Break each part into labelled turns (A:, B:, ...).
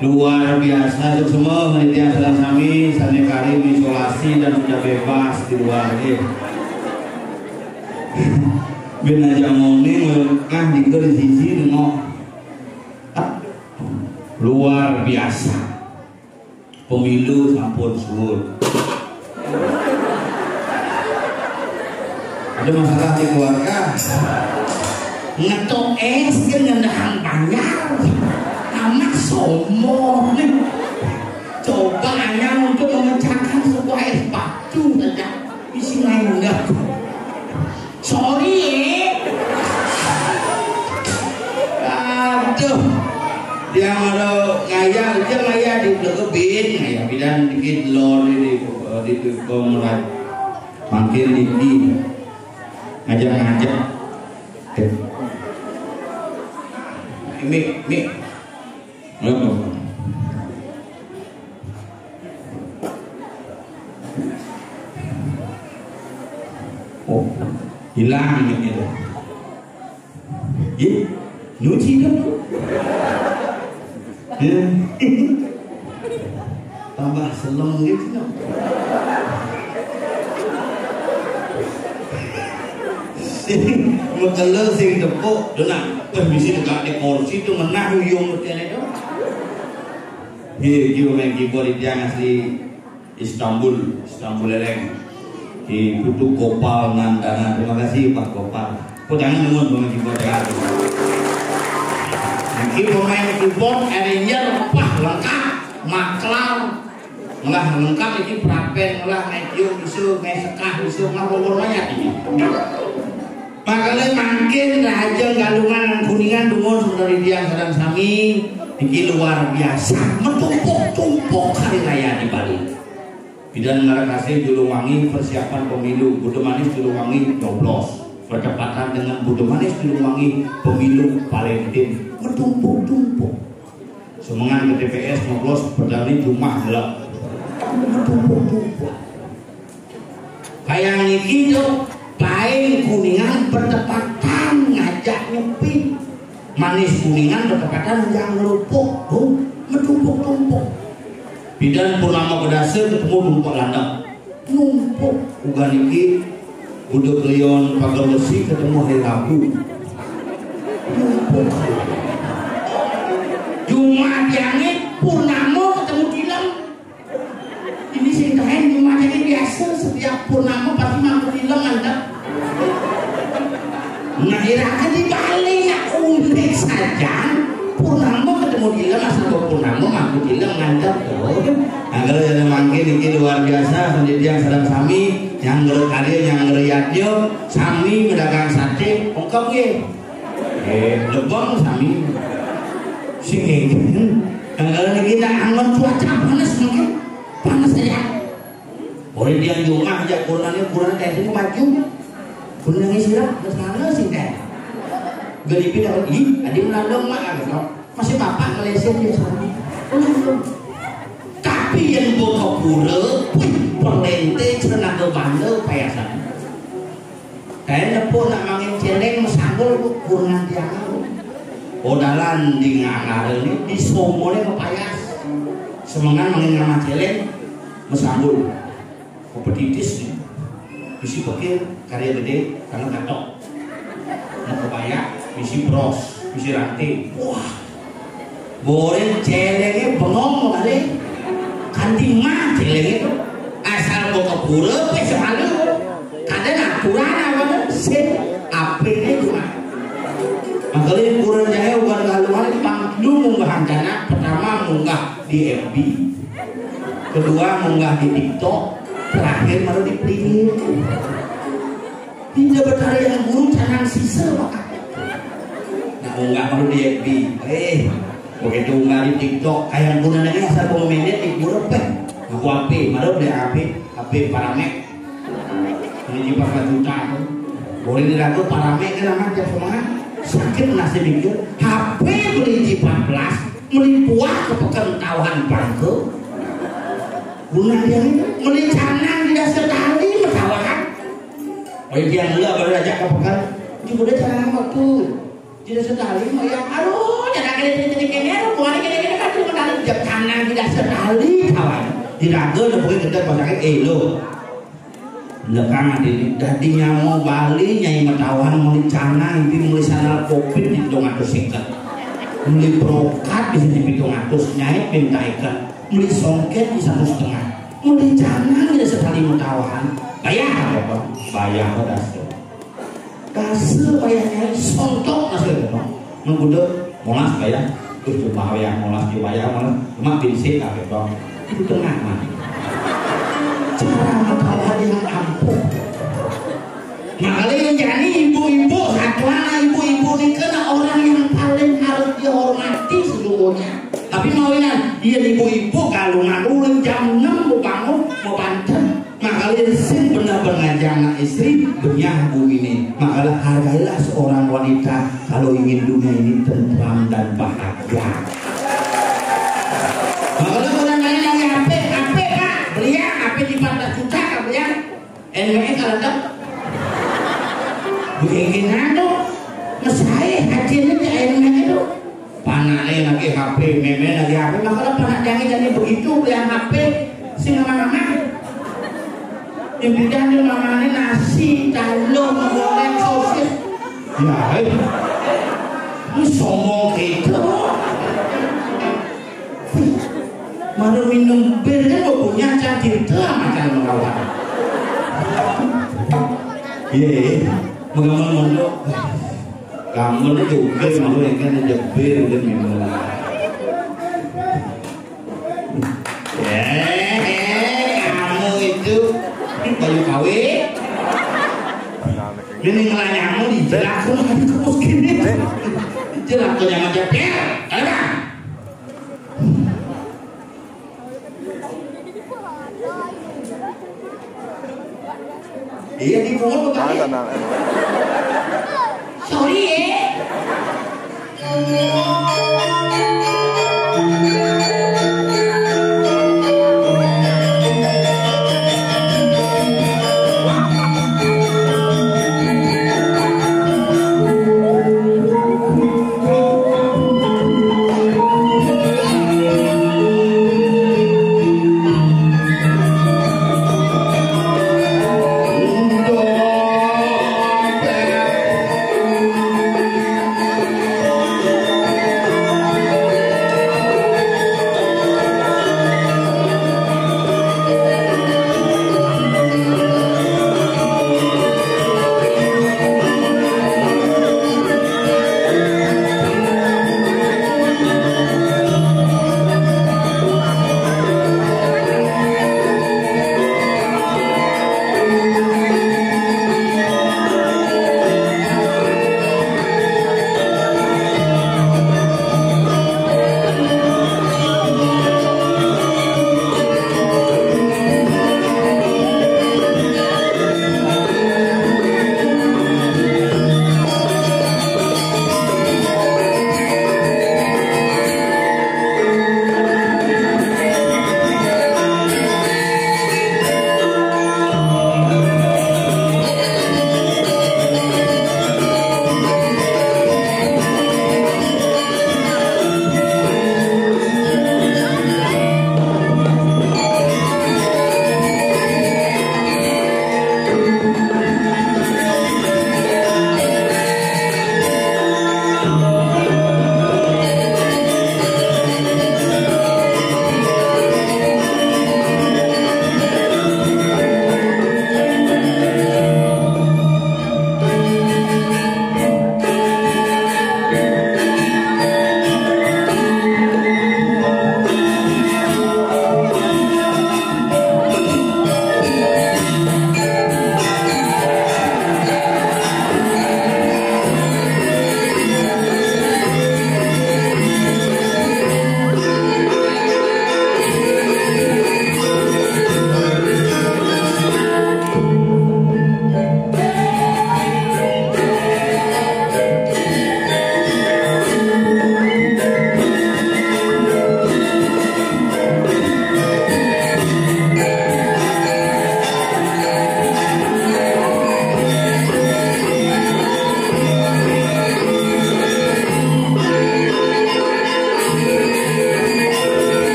A: Luar biasa semua panitia sedang kami Sane Karim isolasi dan sudah bebas di luar ya. Ben aja ngomong kan di sisi nengok luar biasa pemilu sampun suwun. Ada masalah di keluarga ngetok es kan ngendahan banyak amat sombong nih. Coba hanya untuk memecahkan sebuah es batu saja isi lainnya. Sorry aduh dia ada ngaya di belakebin ngaya bidan dikit lor di pemerat makin dikit ngajak mik oh hilang gitu ya nyuci dong tambah seleng gitu dong Mekele sing tepuk denang permisi dekat di kursi itu menah huyung mutiara itu. Hier main keyboard dia asli Istanbul Eleng di Putu Kopal Nandana. Terima kasih Pak Kopal. Kau jangan nunggu main keyboard lagi. Mungkin pemain keyboard arranger wah lengkap maklar malah lengkap ini prapen malah medium isu sekah isu ngawur-ngawurnya ini. Makanya makin rajang galungan kuningan dungun saudari dia sedang sami ini luar biasa menumpuk-tumpuk hari raya di Bali. Bidan Ngarakase Juluwangi persiapan pemilu Budo Manis Juluwangi nyoblos bertepatan dengan Budo Manis Juluwangi pemilu Valentine menumpuk-tumpuk. Semangat ke TPS nyoblos berdali cuma gelap menumpuk-tumpuk. Kayak ini tuh lain kuningan bertepatan ngajak nyepi manis kuningan bertepatan ngajak ngerupuk menumpuk-tumpuk. Bidan Purnama Bedase ketemu numpuk landang numpuk uga niki udah Leon Pagar Besi ketemu hari Rabu numpuk. Jumat Yangit Purnama ketemu Dilam ini sing kain Jumat Yangit biasa setiap Purnama pasti mampu Dilam anda. Nah irakan di Bali ya unik saja Purnama ketemu mau hilang asal purnama aku hilang ngandap kalau yang mangkin ini luar biasa pendidikan sedang sami yang ngerekade yang ngereyatnya sami pedagang sate ongkong ye lebong sami sing kalau lagi nak angon cuaca panas mungkin panas saja boleh dia rumah aja kurang kayak itu maju kurang isilah bersama sih kan geli pindah ih adik melandong mak masih bapak Malaysia dia sama tapi yang botok pura perlente cenah ke bandel payasan kayaknya pun nak mangin celeng mesanggul kurang tiang odalan di ngakar ini di somolnya kepayas semangat mangin nama celeng mesanggul kompetitis nih bisi pikir karya gede karena katok mau kepaya bisi bros bisi ranting wah boleh celengnya bengong kali kanti mah celengnya itu asal mau kepura pe semalu kadang aturan apa sih apa ini cuma makanya kurang jaya bukan galuan pangdu munggah hancana pertama munggah di FB kedua munggah di TikTok terakhir baru di pelihir tidak berkarya yang guru canang sisa maka nah munggah baru di FB begitu unggah di TikTok kayak guna lagi asal komennya di guru pe aku AP baru di AP paramek ini jipa juta boleh diragu paramek kan amat semangat sakit nasib itu HP beli 14 melipuah ke pekentauan bangku guna dia meli canang tidak sekali metawakan oh dia nggak baru ajak ke pekan juga dia canang waktu tidak sekali mau yang aduh jangan kira-kira bukan kira-kira kan cuma kali canang tidak sekali kawan diragu udah boleh kita pasangan lo lekangan ini dadinya mau Bali nyai metawan mulai canang itu mulai sana covid di pitung atus ikat mulai brokat bisa di pitung atus nyai pinta ikat mulai songket di 1,5 mulai canang tidak sekali metawan bayar apa bang? Bayar apa dasar kasih bayar nyai sontok kasih apa mengkuda molas bayar terus cuma bayar molas dibayar molas cuma binsik apa bang itu tengah mah cara metawan yang ampuh makanya jadi ibu-ibu satuan ibu-ibu ini kena orang yang paling harus dihormati seluruhnya tapi mawinan dia ibu-ibu kalau ngaruhin jam 6 mau bangun mau banten makanya sin benar-benar jangan istri benyah bu ini makanya hargailah seorang wanita kalau ingin dunia ini tentram dan bahagia makanya orang lain lagi HP pak beli ya HP di 14 juta beli ya NWE kalau tak begini nado mesai hasilnya NWE itu panaknya lagi HP meme lagi HP makanya panak jangan jadi begitu beli HP sing mama yang bidang di mamanya nasi telur goreng sosis ya ini sombong gitu malu minum bir kan punya cantik tuh macam mengawal iya mengamal kamu juga malu yang kan ada bir dan minum kamu itu bayu kawin ini ngelanyamu di jelaskan tapi terus gini jelaskan yang aja per apa iya di pungut bukan sorry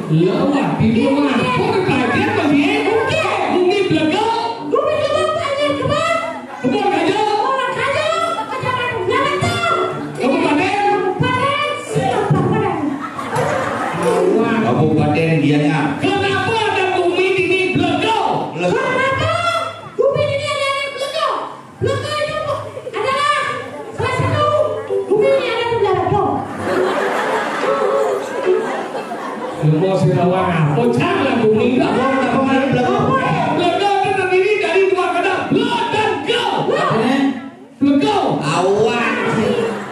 B: Lewat di rumah. Kok kekaget apa dia? Mungkin belakang.
C: Gue bilang bapaknya kebun.
B: Kebun kajo.
C: Orang kajo. Kecamatan Jalan Tol.
B: Kabupaten.
C: Kabupaten Siapa Padang.
A: Kabupaten dianya.
B: Kenapa ada bumi ini belakang?
C: Kenapa? Bumi ini ada Belego. Belego itu adalah salah satu bumi ini ada di Belego.
B: Semua Sirawana. Pecahlah bumi ini. Belakang itu terdiri dari dua kata Ble dan Go. Belakang.
A: Awan.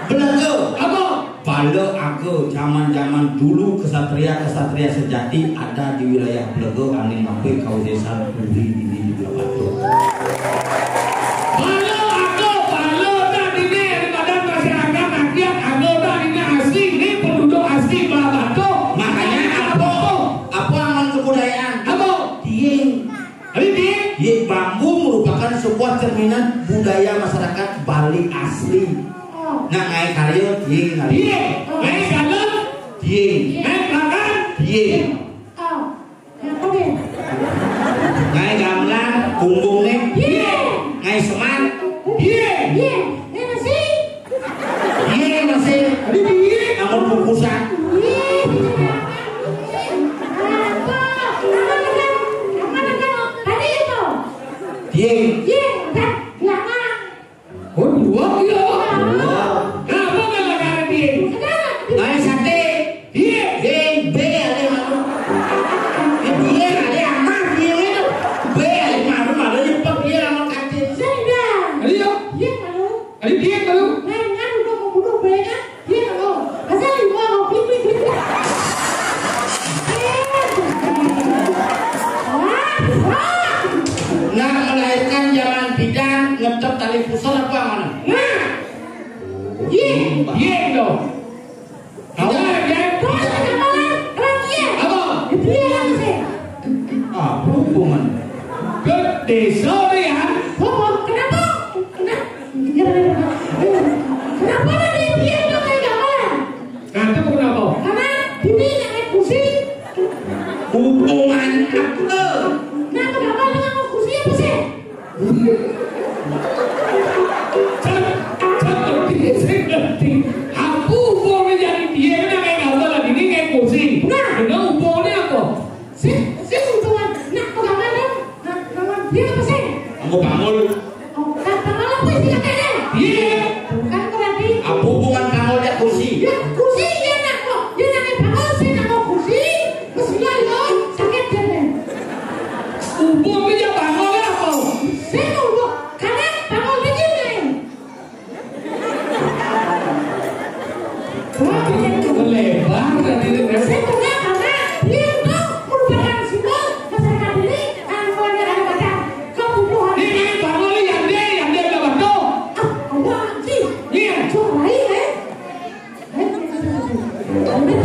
A: Belego.
B: Apa?
A: Pada aku zaman dulu kesatria sejati ada di wilayah Belego, angin mampu kau desa Puri ini juga Batu.
B: Balo dan ini daripada masyarakat rakyat anggota ini asli, ini penduduk asli Batu.
A: Makanya apa aman kebudayaan?
B: Apa?
A: Dieng. Dieng bambu merupakan sebuah cerminan budaya masyarakat Bali asli. Nah, ngai karyo dieng kali.
B: Ngai dalam,
A: Dieng.
B: ngai belakang,
A: Dieng. Ngai gamelan punggungnya. Ngai seman. Masih. Namun bungkusan. Dieng.
B: oh dua ya.
A: Wow.
B: Apa belakang dia?
A: Ngai sate. Dieng B ada malu. Dieng ada amar dieng itu. B ada malu nyepak dia sama kate.
B: Ada ya? Ada dia kalau
A: Nah, melahirkan zaman bidan ngetep tali pusat apa mana?
B: dia dong. Awak dia
A: Apa hubungan?
B: ke desa dia.
C: Kenapa ada dia itu kayak gamelan?
B: Kata kenapa?
C: Karena ini yang kursi.
A: Hubungan apa?
C: Nah, kenapa dengan kursi apa sih?
B: Ngerti. Aku uangnya jadi dia kan kayak gambar lagi ini kayak kursi.
C: Nah.
B: Dengan uangnya apa?
C: Sih untungan. Nah, kenapa dia? Nah, dia apa sih?
A: Aku bangun.
C: Oh, tangan apa sih katanya?
B: Iya.
C: Bukan berarti.
A: Apa hubungan bangun dan kursi?
C: Ya, kursi dia nak kok. Dia nak bangun, saya nak mau kursi. Mestinya lo sakit jadi.
B: Uangnya bangun apa?
C: Saya mau buat karena bangun dia lain.
B: Lebar tadi dengan
C: Saya punya karena dia itu merupakan simbol masyarakat ini anggota anggota kebutuhan.
B: ini bangun yang dia udah bantu.
C: Awak sih.
B: Iya.
C: Coba ya.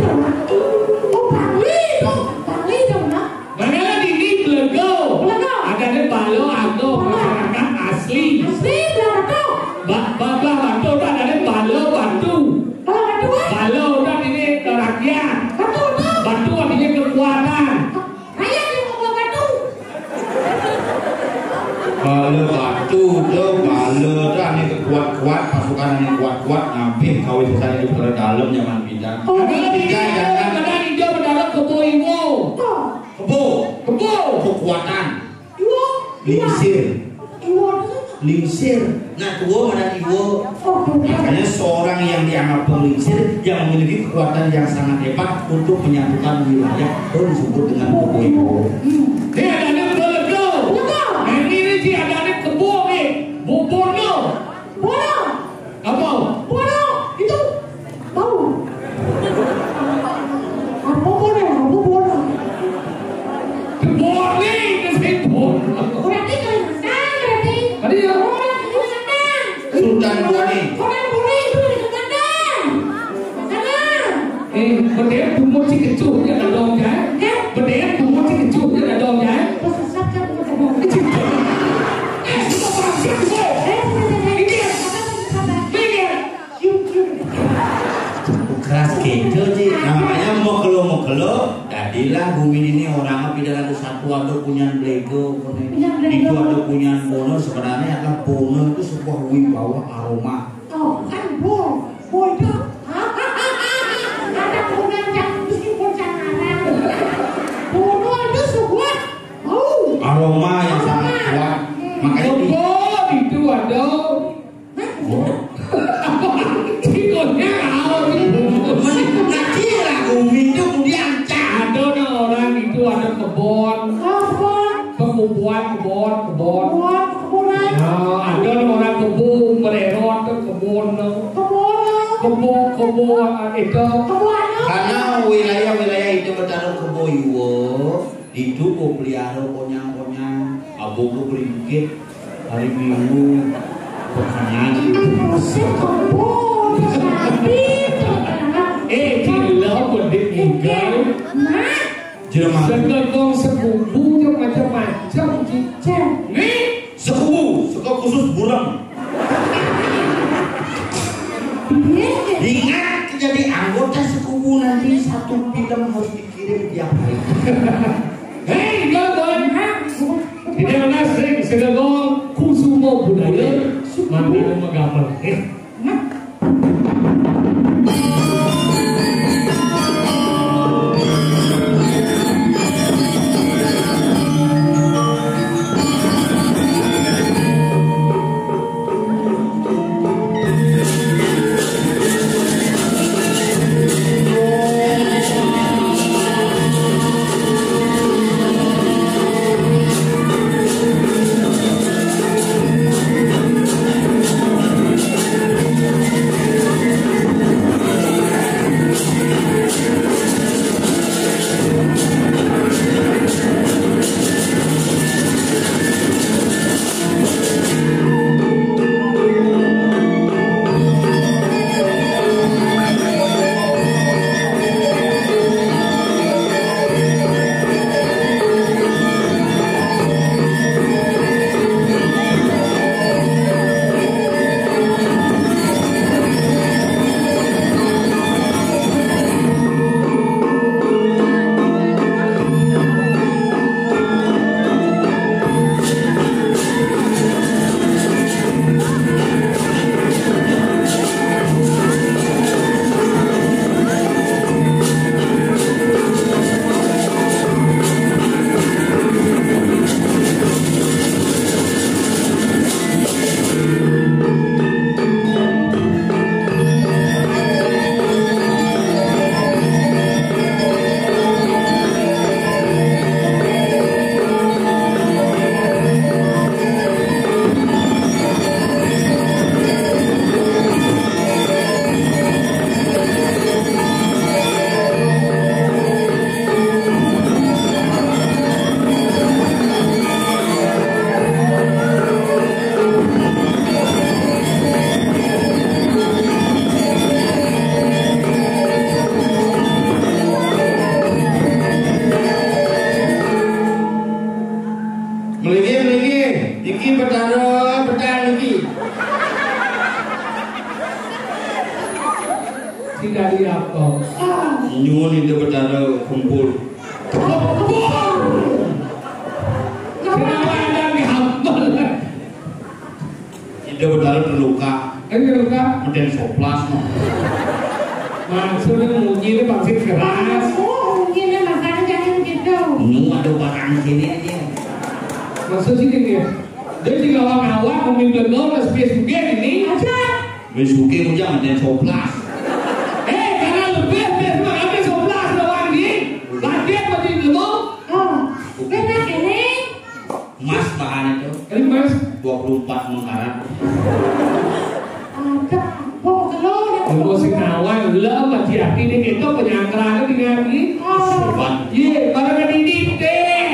C: Oh, Bali dong, nak.
B: Bagaimana ini Belego? Ada di Balo atau masyarakat asli.
C: Asli Belato.
B: Bapak Batu itu ada di Balo Batu.
C: Kalau kedua,
B: Balo dan ini rakyat.
C: Batu tuh.
B: Batu artinya kekuatan.
C: Ayah yang mau Batu.
A: Balo Batu tuh balo tuh ini kuat pasukan ini kuat ngampir kau itu saya di dalam zaman bidan.
B: Ada
A: Bidan jangan
B: ada hijau dalam kebo iwo.
C: Oh,
A: kebo kekuatan
C: Iwo. Iwo.
A: lingsir. Nah tuwo mana iwo?
C: Oh,
A: Makanya seorang yang dianggap pelingsir yang memiliki kekuatan yang sangat hebat untuk menyatukan wilayah itu disebut dengan kebo iwo.
B: Dia ada di Belego. Nah ini sih ada di kebo nih. Bono.
C: Bono.
B: Apa?
C: Bono. Itu. Tahu. Apa Bono? Apa Bono?
B: Kebo nih kesebut.
C: Berarti Kalimantan, berarti.
B: Ada ya?
C: Oh, Kalimantan.
A: Sultan Boni.
C: Orang Boni itu di Kalimantan. Sana.
B: Berdaya bumbu si kecuh ya ada dong ya. Berdaya bumbu si kecuh ya ada dong ya.
C: Pesesat kan bukan Boni.
B: Semua orang siap gue.
A: Keras gitu sih. Namanya mau kelo Jadilah bumi ini orang pindah ada satu ada punya Lego, itu ada punya bono. Sebenarnya adalah bono itu sebuah wibawa aroma.
C: Oh, kan bo itu. Ada pengajak meskipun jangan. Bono itu sebuah
A: aroma yang sangat kuat. Makanya
B: itu ada. Tiketnya
A: nanti lah bumi itu kemudian
B: ada orang itu ada kebun. Ada orang kebun mererot kebun itu
A: karena wilayah itu bertaruh ke Boywo itu kok pelihara konyang abu kok beringgit hari Minggu pertanyaan
B: gila berdek tinggal
A: Jerman
B: segala sekubu macam-macam cicak nih
A: sekubu khusus burung. Ingat jadi anggota sekubu nanti satu film harus dikirim tiap hari.
B: Hei, kawan, tidak nasi segala kusumo budaya mana menggambar. Tidak lihat kok.
A: Nyuwun itu bertanda kumpul.
B: Kenapa ada dihambal?
A: Itu bertanda terluka.
B: Terluka?
A: Meden soplas no.
B: Maksudnya munyi itu pasti keras.
C: Mungkin makanan jangan gitu.
A: Ada barang sini aja.
B: Maksud sih dia. Dia juga awak-awak memimpin lo space mungkin ini.
C: Aja.
A: Wis suke mujang meden soplas.
B: Karena lebih mah ada 11 lawan dia. Latihan pasti lemah.
C: Benar ini.
A: Mas bahan itu.
B: Ini Mas
A: 24 mengkarat.
C: Ada. Bawa telur.
B: Kalau si kawan lah macam hati dia itu penyangkran dengan ini.
A: Sobat.
B: Ye, barang ini teh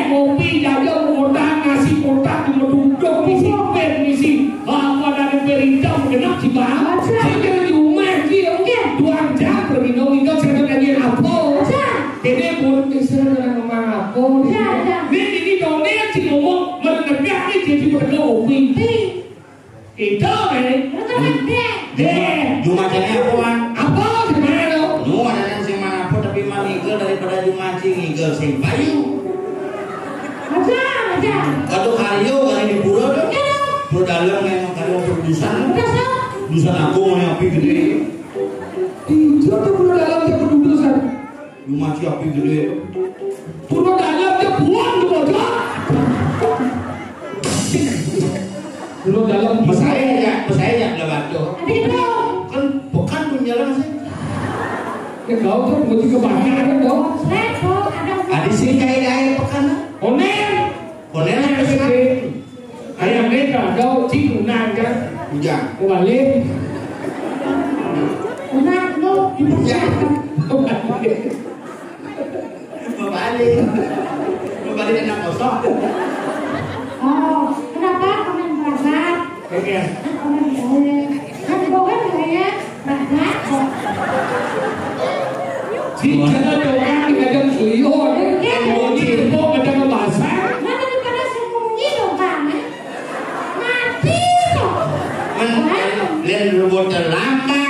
B: kopi jajan kotak nasi kotak cuma duduk misi apa dari perintah mengenal si bang. Saya cuma dia dua jam berminum saya lagi apa? Ini pun saya orang ngomong apa? Ini dong dia si ngomong menegak ni jadi berdoa kopi. Itu
A: Jumatnya apa?
B: Apa sebenarnya?
A: Ada yang sih mana apa tapi manigel daripada di mancing ngigel sing payu.
C: Aja.
A: Kado karyo kali di pura dong. Pura dalam memang karyo produsen. Produsen aku mau api gede.
B: Tidak tuh pura dalam dia produsen.
A: Lu masih api gede.
B: Pura dalam dia buang tuh bocah. Pura dalam
A: Mesaya ya batu. Kan bukan penjalan sih.
B: Ya kau tuh mesti kebanyakan dong.
A: Ada sini kayak pekan.
B: Onen
A: Konen
B: cái ayam mereka kau cikgu nang kan
A: Ujang.
B: kau balik
A: Balik anak kosong.
C: Kenapa komen berat?
B: kayak
C: Komen boleh. Kan boleh ya? Berat kok.
B: si jangan doang diajak suyun mau diimpor macam bahasa
C: Mana daripada sembunyi dong Bang? Mati kok.
A: Lihat robot terlama.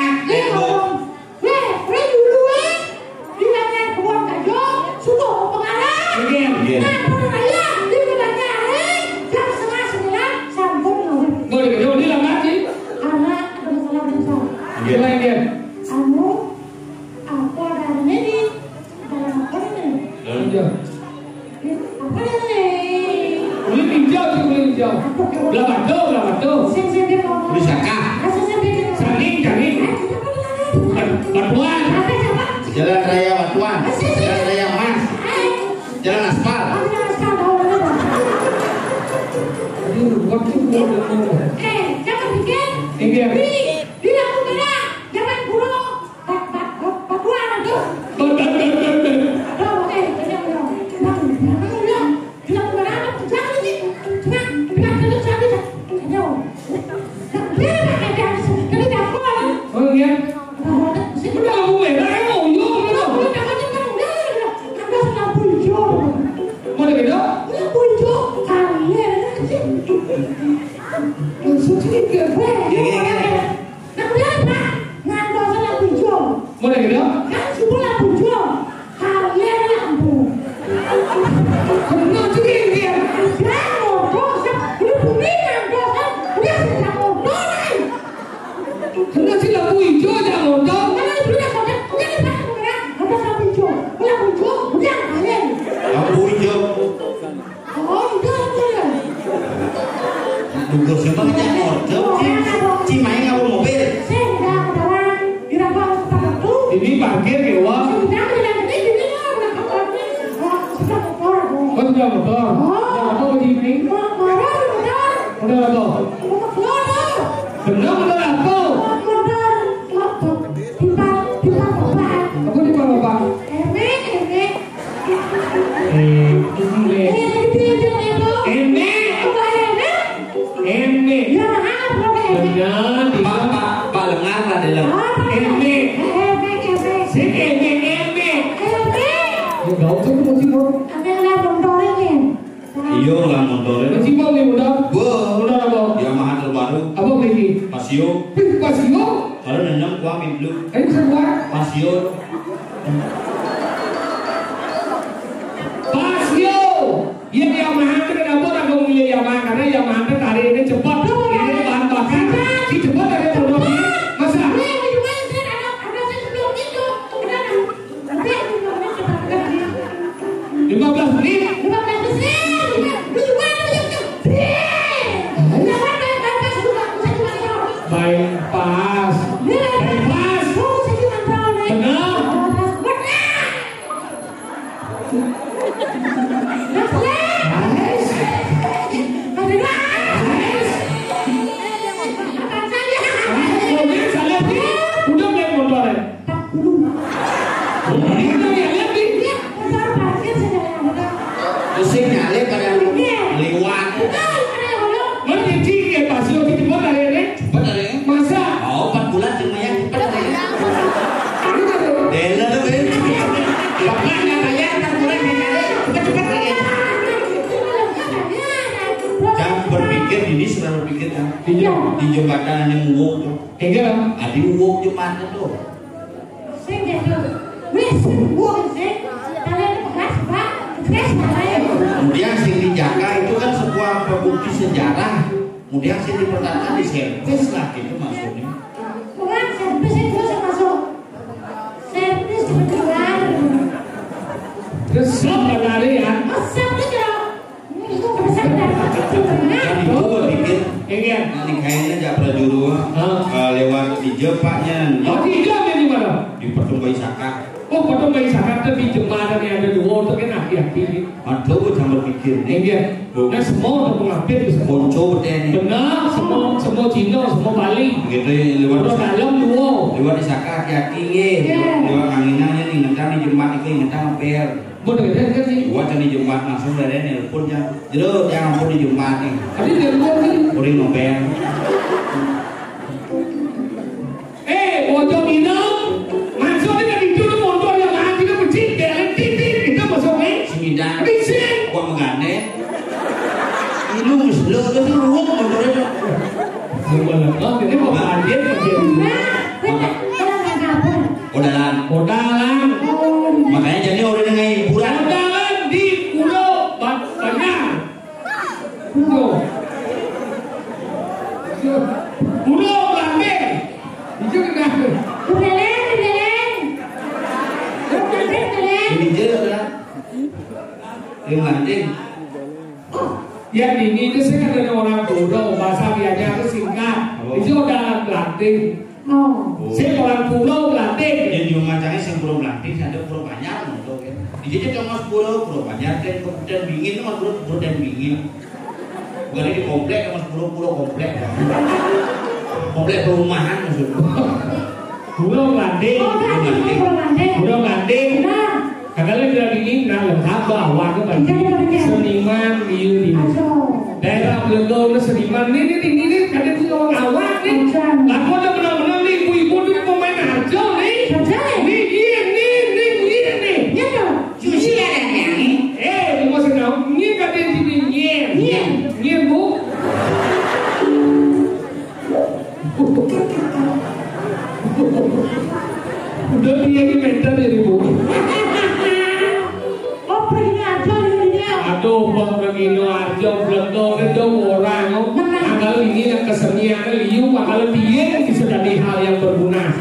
B: boleh kerja di dalam hati gimana dia boleh pinjau tu boleh pinjau belah batu
A: Wisaka.
B: saling batuan
A: Jalan Raya Batuan. Jalan Raya Mas. Jalan aspal.
B: aduh waktu
C: Jangan bikin.
B: Iya.
C: Bilang aku beda. Jangan buruk. Batuan itu.
B: oh iya udah aku merah mau yuk boleh kerja boleh kerja kenal juga dia kenal sih lampu hijau jangan lontong
A: Lampu hijau. Dugo semuanya motor. Cimai ngawur mobil.
B: ini parkir ya wah oh sudah motor apa begini udah apa benar benar apa aku di mana pak ini benar
A: Pak lengar lah dalam.
B: ini si ini ya kau tuh mau cibol
A: Iyo lah motornya.
B: mau cibol nih udah
A: Wah,
B: apa
A: Yamaha terbaru.
B: apa lagi
A: Pasio.
B: Pasio
A: Kalau nenang gua minum.
B: ini semua
A: Pasio.
B: Pasio yang Yamaha itu kenapa orang ngomong milih Yamaha karena Yamaha itu tarik ini cepat ini bahan bakar si cepat dari produknya masa 15 menit baik pas benar mobil salah sih udah naik motornya ini udah lihat nih
A: Mesin nyale pada lewat.
B: ngerti sih ya Pasio itu cepat dari ini
A: Benar ya?
B: masa
A: Oh, 4 bulan cuma ya cepat ya.
B: ini kan
A: Dela tuh kan. Bapak nggak bayar 4 bulan nyale. Cepat ya. Jangan berpikir ini sudah berpikir kan. Di jembatan yang uwuk tuh.
B: enggak
A: Adi uwuk jembatan tuh.
C: Sing gitu. Wis, wong sing kalian
A: Kemudian sing dijaga itu kan sebuah bukti sejarah. Kemudian sing dipertahankan di servis lah gitu maksudnya.
C: Bukan servis itu masuk. Servis kebetulan.
B: Resep lari ya.
C: Resep itu itu resep dari kecil
A: Kan itu gue pikir
B: Ingin.
A: nanti kayaknya Japra Juru lewat di Jepaknya
B: Oh tidak di mana?
A: di Pertumbuh Isaka.
B: Oh potong bayi sangat di jemaah yang ada dua untuk enak ya pilih.
A: Aduh gue jangan berpikir nih.
B: Ingin. Nah semua untuk mengambil
A: Konco deh nih.
B: benar semua Cina semua Bali.
A: Gitu lewat
B: Terus dalam dua.
A: lewat Isaka hati-hati lewat anginannya nih ngetan di jembat itu ngetan hampir.
B: Boleh kan sih?
A: Gua di jembat langsung dari nelpon jangan ampun di jembat nih.
B: Tadi dia bilang kan.
A: Uring nobel.
B: Ojo minum. Maksudnya kan itu tuh motor yang mati kan becik jalan titik kita masuk
A: Semidang.
B: Bising.
A: Gua menggane. Ini muslo itu ruwet motornya.
B: Sebenarnya ini mau banjir
A: Odalan.
B: Odalan.
A: Makanya jadi orang dengan hiburan.
B: Odalan di Pulau Banyak. Pulau Blambe. Itu kenapa?
A: Ini je lah. Yang landing.
B: Ya ini itu saya kan ada orang Pulau bahasa biasa itu singkat. Itu Odalan Blambe. Saya orang Pulau Blambe.
A: Yang di macamnya yang pulau landing ada pulau banyak untuk. Di sini cuma pulau banyak dan dingin cuma pulau dan dingin. Bukan di komplek mas pulau komplek. Komplek perumahan maksudnya.
B: Pulau Landing. Pulau Landing. Karena lagi ini lengkap bahwa seniman di daerah Belengong seniman ini kadang juga orang awak nih. Lalu ada benar-benar nih ibu-ibu nih pemain aja nih. Nih.
C: Cuci ada
B: Ini masih tahu. Ini kadang ini bu. Udah dia ini mental dari bu. Aduh, bang begini aja belum ada orang. Kalau ini yang kesenian liu, kalau dia bisa jadi hal yang berguna.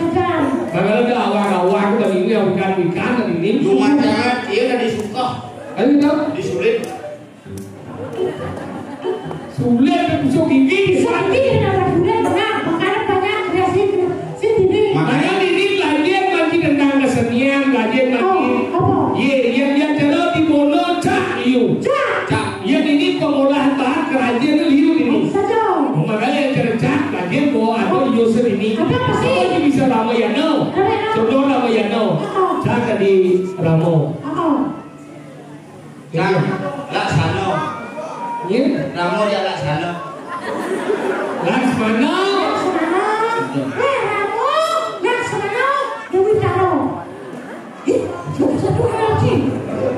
B: Kalau ada awak-awak dari ini ikan ini.
A: Rumah jangan dia udah disuka.
B: Ayo dong.
A: Disulit.
B: Sulit bisa gigi. Makanya ini lagian lagi tentang kesenian, lagian lagi. Yang cara di bola cak liu. Yang ini pengolahan bahan kerajaan liu ini. Makanya yang kerja lagian bawa ada user ini. Ini bisa Ramayana. Contoh Ramayana. Cak di Ramo.
A: Nah, Laksana. Ramo ya Laksana.
B: Laksmana.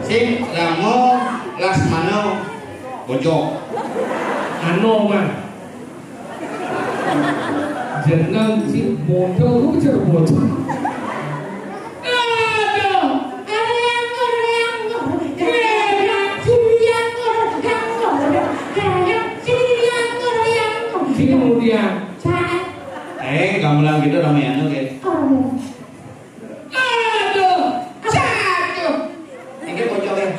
A: Sing Ramo Laksmana Bojok.
B: Ano mah. Jeneng si motor lu bicara bocor. Sini kemudian.
A: Gamelan gitu Ramayana kayak. Ini Bojok ya.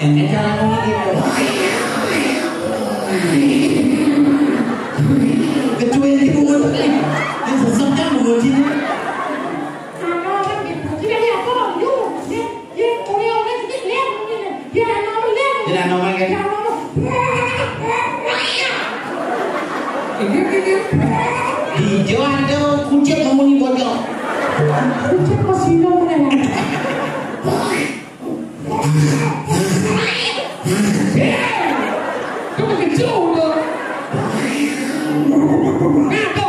A: Ini cara ngomong gitu. Kecuali di mulut yang sesatnya mengujinya. Tidak nomor kan? Hijau ada kuncit ngomongin Bojok.
B: Kamu kecil loh. Ngapa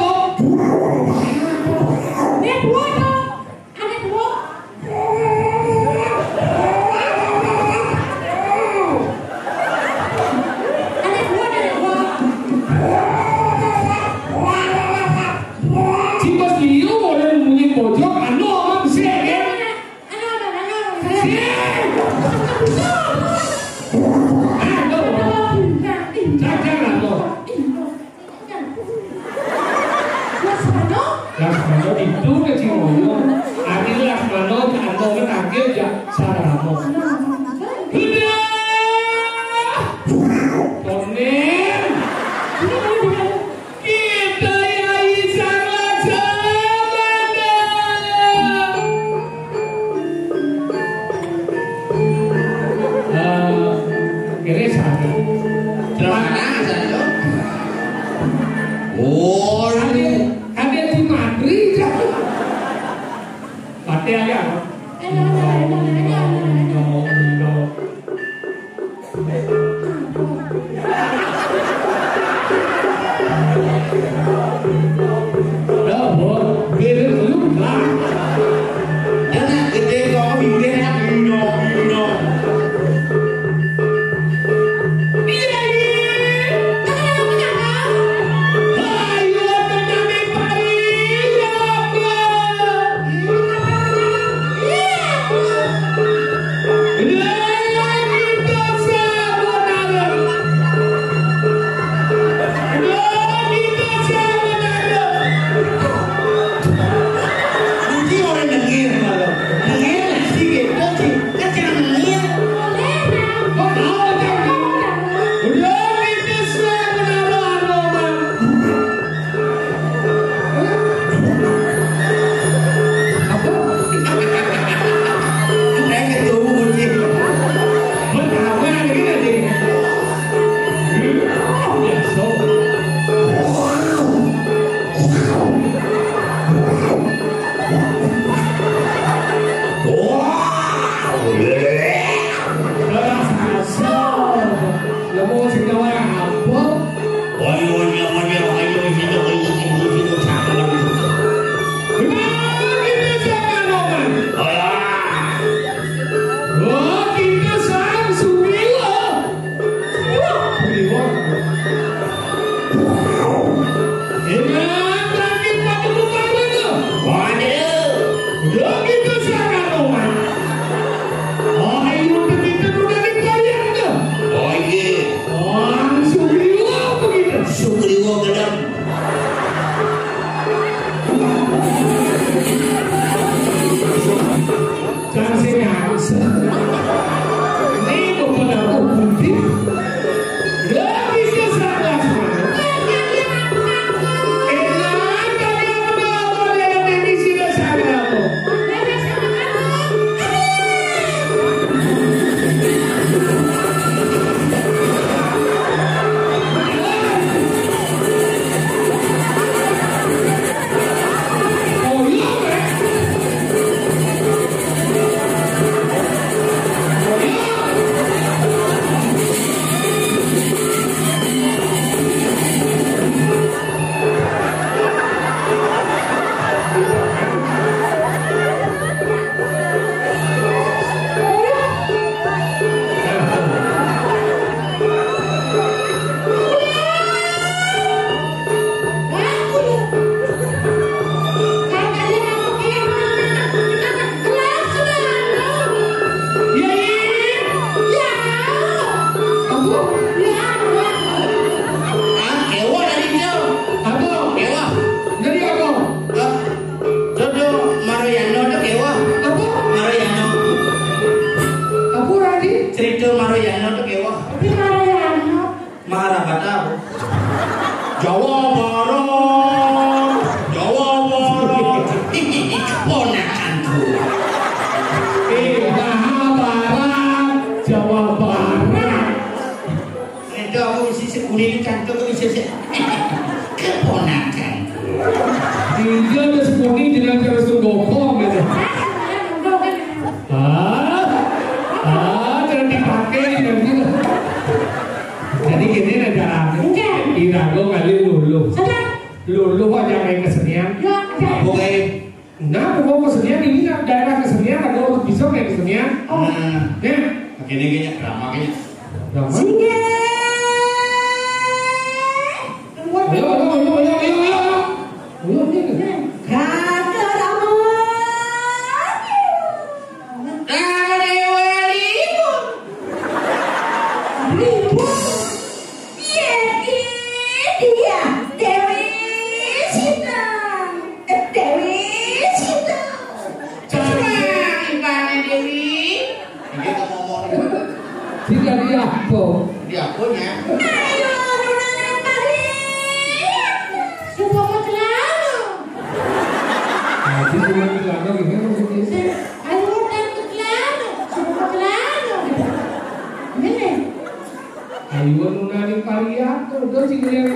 B: Ayun nung naning pariyato, doon siguro yung